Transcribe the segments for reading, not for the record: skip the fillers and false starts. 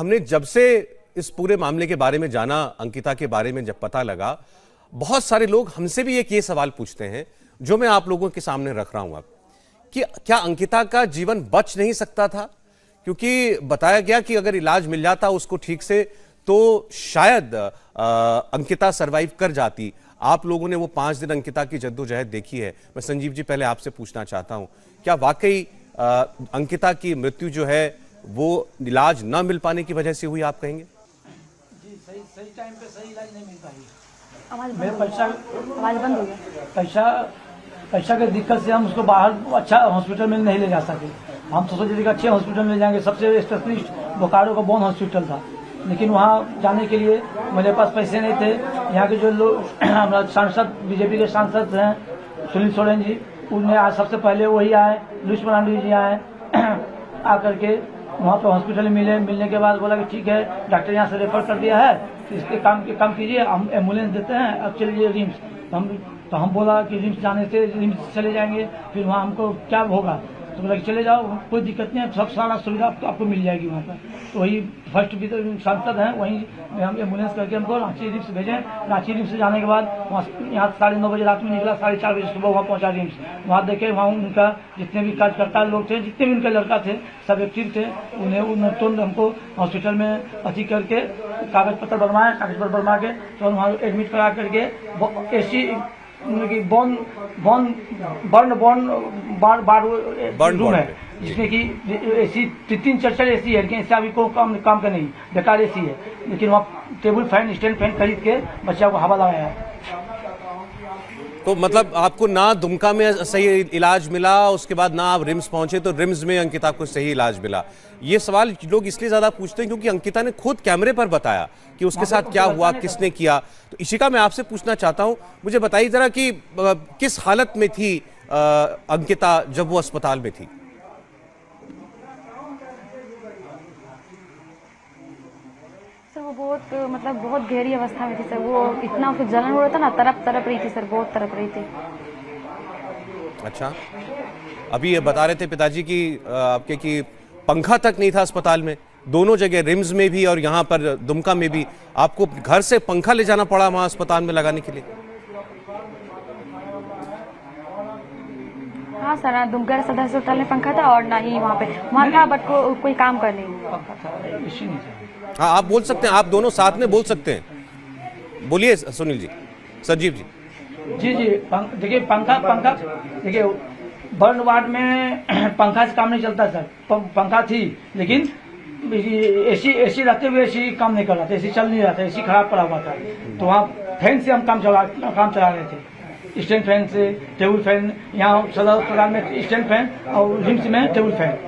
हमने जब से इस पूरे मामले के बारे में जाना, अंकिता के बारे में जब पता लगा, बहुत सारे लोग हमसे भी ये सवाल पूछते हैं जो मैं आप लोगों के सामने रख रहा हूं अब, कि क्या अंकिता का जीवन बच नहीं सकता था? क्योंकि बताया गया कि अगर इलाज मिल जाता उसको ठीक से तो शायद अंकिता सरवाइव कर जाती। आप लोगों ने वो 5 दिन अंकिता की जद्दोजहद देखी है। मैं संजीव जी पहले आपसे पूछना चाहता हूं, क्या वाकई अंकिता की मृत्यु जो है वो इलाज न मिल पाने की वजह से हुई, आप कहेंगे? जी, सही टाइम पे सही इलाज नहीं मिल पाई। मेरे आवाज बंद हो गया। पैसा की दिक्कत से हम उसको बाहर अच्छा हॉस्पिटल में नहीं ले जा सके। हम तो सोचे थे कि अच्छे हॉस्पिटल में ले जाएंगे, सबसे स्पेशलिस्ट बोकारो का बोन हॉस्पिटल था, लेकिन वहाँ जाने के लिए मेरे पास पैसे नहीं थे। यहाँ के जो लोग हमारा सांसद, बीजेपी के सांसद हैं सुनील सोरेन जी, उन्हें आज सबसे पहले वही आए, लुइस मरांडी जी आए आकर के वहाँ पे हॉस्पिटल मिलने के बाद बोला कि ठीक है, डॉक्टर यहाँ से रेफर कर दिया है, इसके काम कीजिए, हम एम्बुलेंस देते हैं, अब चलिए रिम्स। तो हम बोला कि रिम्स जाने से रिम्स चले जाएंगे, फिर वहाँ हमको क्या होगा? तो बोला कि चले जाओ, कोई दिक्कत नहीं है, सब सारा सुविधा आपको मिल जाएगी वहाँ पर। तो वही फर्स्ट भी सांसद हैं, वहीं हम एम्बुलेंस करके हमको रांची रिम्स भेजें। रांची रिम्स से जाने के बाद वहाँ यहाँ 9:30 बजे रात में निकला, 4:30 बजे सुबह वहाँ पहुँचा रिम्स। वहाँ देखे, वहाँ उनका जितने भी कार्यकर्ता लोग थे, जितने भी उनके लड़का थे, सब एक्टिव थे। उन्हें तुरंत हमको हॉस्पिटल में अति करके कागज पत्र बनवा के तो वहाँ एडमिट करा करके AC रूम है, जिसमें कि AC 3-4 AC है, लेकिन इससे अभी को काम का नहीं, बेकार AC है। लेकिन वहाँ टेबल फैन, स्टैंड फैन खरीद के बच्चा को हवा लगाया है। तो मतलब आपको ना दुमका में सही इलाज मिला, उसके बाद ना आप रिम्स पहुंचे तो रिम्स में अंकिता को सही इलाज मिला। ये सवाल लोग इसलिए ज्यादा पूछते हैं क्योंकि अंकिता ने खुद कैमरे पर बताया कि उसके साथ क्या हुआ, किसने किया। तो इशिका, मैं आपसे पूछना चाहता हूं, मुझे बताइए जरा कि किस हालत में थी अंकिता जब वो अस्पताल में थी? सर वो बहुत गहरी अवस्था में थी सर। वो इतना उसको जलन हो रहा था ना, तड़प रही थी सर, बहुत तड़प रही थी। अच्छा, अभी ये बता रहे थे पिताजी की आपके कि पंखा तक नहीं था अस्पताल में, दोनों जगह, रिम्स में भी और यहाँ पर दुमका में भी। आपको घर से पंखा ले जाना पड़ा वहां अस्पताल में लगाने के लिए? हाँ सर, दुमका सदर अस्पताल में पंखा था और ना ही वहाँ था, बट कोई काम कर नहीं। हाँ, आप बोल सकते हैं, आप दोनों साथ में बोल सकते हैं। बोलिए सुनील जी, संजीव जी। जी, देखिए पंखा देखिए, बर्न वार्ड में पंखा से काम नहीं चलता सर। पंखा थी, लेकिन AC रहते हुए AC काम नहीं कर रहा था, AC चल नहीं रहा था, AC खराब पड़ा हुआ था। तो वहाँ फैन से हम काम चला रहे थे, स्टैंड फैन से, टेबल फैन। यहाँ सदर अस्पताल में स्टैंड फैन और रिम्स में टेबल फैन।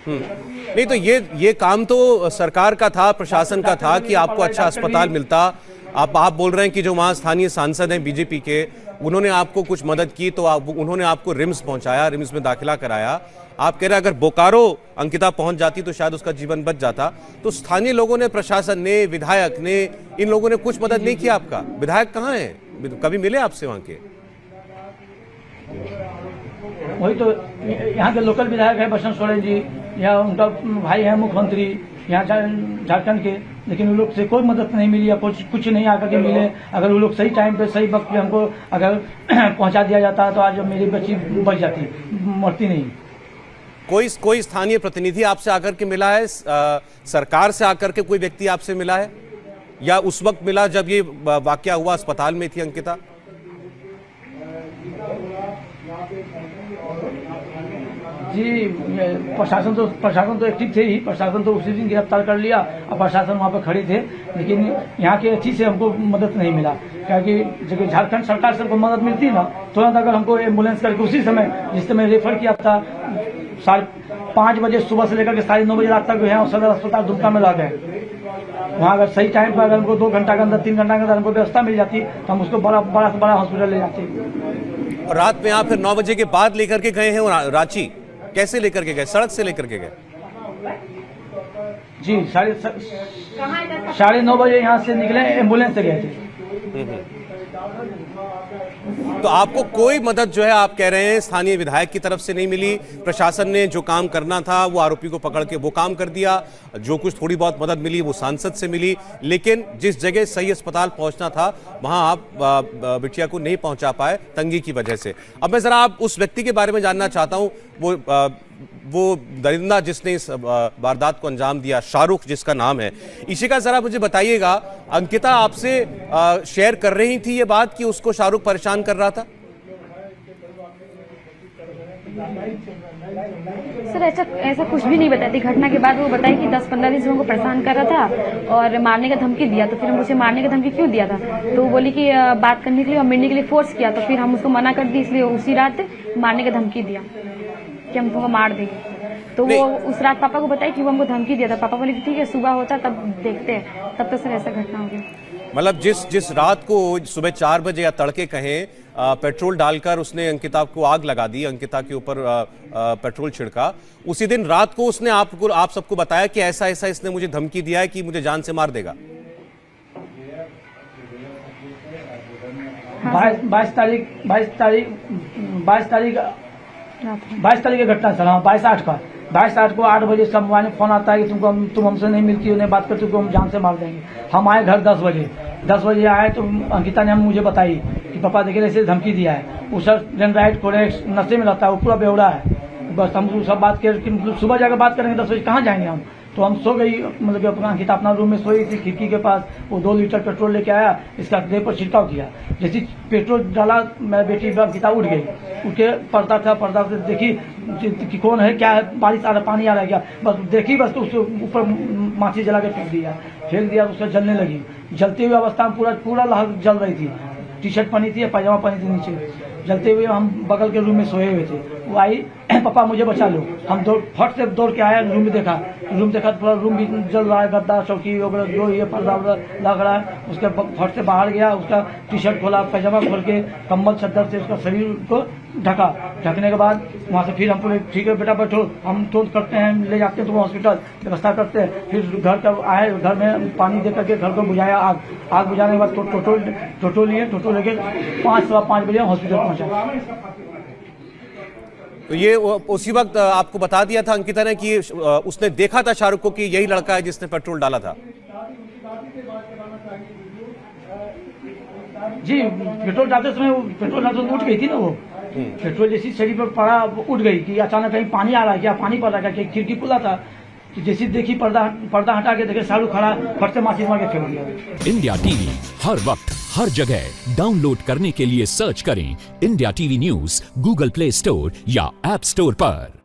नहीं तो ये काम तो सरकार का था, प्रशासन का था कि आपको अच्छा अस्पताल मिलता। आप बोल रहे हैं कि जो वहाँ स्थानीय सांसद हैं बीजेपी के, उन्होंने आपको कुछ मदद की तो उन्होंने आपको रिम्स पहुंचाया, रिम्स में दाखिला कराया। आप कह रहे हैं अगर बोकारो अंकिता पहुंच जाती तो शायद उसका जीवन बच जाता। तो स्थानीय लोगों ने, प्रशासन ने, विधायक ने, इन लोगों ने कुछ मदद नहीं की आपका? विधायक कहाँ है? कभी मिले आपसे वहाँ के? वही तो यहाँ के लोकल विधायक है बसंत सोरेन जी, या उनका भाई है मुख्यमंत्री यहाँ झारखंड के, लेकिन उन लोग से कोई मदद नहीं मिली या कुछ नहीं आकर के मिले। अगर वो लोग सही टाइम पे, सही वक्त पे हमको अगर पहुंचा दिया जाता तो आज मेरी बच्ची बच जाती, मरती नहीं। कोई स्थानीय प्रतिनिधि आपसे आकर के मिला है? सरकार से आकर के कोई व्यक्ति आपसे मिला है, या उस वक्त मिला जब ये वाकया हुआ अस्पताल में थी अंकिता? जी, प्रशासन तो एक्टिव थे ही। प्रशासन तो उसी दिन गिरफ्तार कर लिया और प्रशासन वहाँ पर खड़े थे, लेकिन यहाँ के अच्छी से हमको मदद नहीं मिला। क्योंकि जब झारखंड सरकार से हमको मदद मिलती ना, तुरंत अगर हमको एम्बुलेंस करके उसी समय, जिस समय रेफर किया था 5:30 बजे सुबह से लेकर के 9:30 बजे रात तक यहाँ सदर अस्पताल दुमका में रह गए। वहाँ अगर सही टाइम पर अगर हमको 2 घंटा के अंदर, 3 घंटा के अंदर हमको व्यवस्था मिल जाती तो हम उसको बड़ा से बड़ा हॉस्पिटल ले जाते। और रात में यहाँ फिर 9 बजे के बाद लेकर के गए हैं रांची? कैसे लेकर के गए? सड़क से लेकर के गए? जी, 9:30 बजे यहाँ से निकले, एम्बुलेंस से गए थे। तो आपको कोई मदद जो है आप कह रहे हैं स्थानीय विधायक की तरफ से नहीं मिली, प्रशासन ने जो काम करना था वो आरोपी को पकड़ के वो काम कर दिया, जो कुछ थोड़ी बहुत मदद मिली वो सांसद से मिली, लेकिन जिस जगह सही अस्पताल पहुंचना था वहां आप बिटिया को नहीं पहुंचा पाए तंगी की वजह से। अब मैं जरा आप उस व्यक्ति के बारे में जानना चाहता हूं, वो दरिंदा जिसने इस वारदात को अंजाम दिया, शाहरुख जिसका नाम है, इशिका जरा मुझे बताइएगा, अंकिता आपसे शेयर कर रही थी ये बात कि उसको शाहरुख परेशान कर रहा था? सर ऐसा कुछ भी नहीं बताई थी। घटना के बाद वो बताई कि 10-15 दिन से हमको परेशान कर रहा था और मारने का धमकी दिया। तो फिर हम उसे मारने का धमकी क्यों दिया था, तो वो बोली कि बात करने के लिए और मिलने के लिए फोर्स किया। तो फिर हम उसको मना कर दी, इसलिए उसी रात मारने का धमकी दिया कि हम तुमको मार देंगे। तो वो उस रात पापा को बताई कि वो हमको धमकी दिया था। पापा बोले ठीक है सुबह होता तब देखते हैं। तब तो सर ऐसा घटना हो गया। मतलब जिस रात को सुबह 4 बजे या तड़के कहें पेट्रोल डालकर उसने अंकिता को आग लगा दी, अंकिता के ऊपर पेट्रोल छिड़का, उसी दिन रात को उसने आप सबको बताया कि ऐसा ऐसा इसने मुझे धमकी दिया है कि मुझे जान से मार देगा। 22 तारीख की घटना सर। हाँ 22/8 को 8 बजे सब मोबाइल में फोन आता है कि तुम हमसे नहीं मिलती हो, नहीं बात करती हो, हम जान से मार देंगे। हम आए घर 10 बजे आए तो अंकिता ने मुझे बताई कि पापा देखिए ऐसे धमकी दिया है। वो सर जनराइट कोरेक्स नशे में रहता है, वो पूरा बेवड़ा है। बस हम सब बात कर मतलब सुबह जाकर बात करेंगे 10 बजे कहाँ जाएंगे हम। तो हम सो गई, मतलब कि अपना अंकिता अपना रूम में सोई थी खिड़की के पास। वो 2 लीटर पेट्रोल लेके आया, इसका देह पर छिड़काव किया। जैसे पेट्रोल डाला मैं बेटी अंकिता उठ गई, उठ के पर्दा से देखी कि कौन है क्या है, बारिश आ रहा पानी आ रहा है क्या, बस देखी बस तो उसके ऊपर माचिस जला के फेंक दिया तो उसका जलने लगी। जलते हुए अवस्था में पूरा लहर जल रही थी। टी शर्ट पहनी थी, पैजामा पहनी थी नीचे। जलते हुए हम बगल के रूम में सोए हुए थे। वो आई पापा मुझे बचा लो। हम फट से दौड़ के आया, रूम देखा तो पूरा रूम भी जल रहा है, गद्दा चौकी वगैरह जो ये पर्दा लग रहा है। उसके फट से बाहर गया, उसका टी शर्ट खोला, पैजामा खोल के कंबल चादर से उसका शरीर को ढका। ढकने के बाद वहाँ से फिर हम बोले ठीक है बेटा बैठो, हम तुरंत करते हैं, ले जाते हैं तो हॉस्पिटल व्यवस्था करते हैं। फिर घर का आए, घर में पानी दे करके घर को बुझाया। आग बुझाने के बाद टोटो लेके 5-5 बजे हॉस्पिटल पहुंचा। तो ये उसी वक्त आपको बता दिया था अंकिता ने कि उसने देखा था शाहरुख को कि यही लड़का है जिसने पेट्रोल डाला था? जी पेट्रोल डालते समय उठ गई थी ना वो। पेट्रोल जैसी शरीर पर पड़ा उठ गई कि अचानक कहीं पानी आ रहा है क्या, पानी पड़ रहा है क्या, खिड़की खुला था। तो जैसी देखी पर्दा हटा के देखे शाहरुख खड़ा, फट से माचिस मार के फेंक दिया। इंडिया टीवी हर वक्त हर जगह डाउनलोड करने के लिए सर्च करें India TV news Google play store या ऐप स्टोर पर।